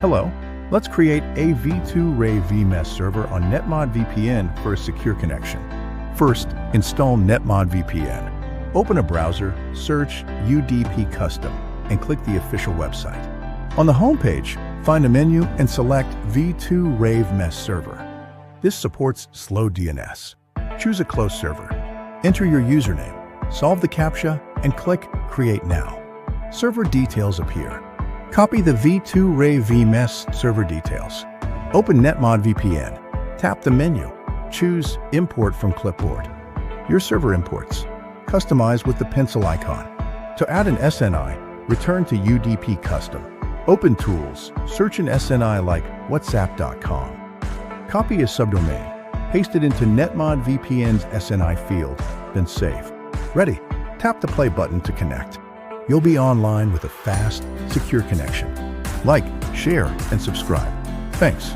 Hello, let's create a V2Ray VMess server on NetMod VPN for a secure connection. First, install NetMod VPN. Open a browser, search UDP Custom, and click the official website. On the home page, find a menu and select V2Ray VMess server. This supports slow DNS. Choose a closed server. Enter your username, solve the CAPTCHA, and click Create Now. Server details appear. Copy the V2Ray VMess server details. Open NetMod VPN. Tap the menu. Choose Import from Clipboard. Your server imports. Customize with the pencil icon. To add an SNI, return to UDP Custom. Open Tools. Search an SNI like whatsapp.com. Copy a subdomain. Paste it into NetMod VPN's SNI field, then save. Ready? Tap the play button to connect. You'll be online with a fast, secure connection. Like, share, and subscribe. Thanks.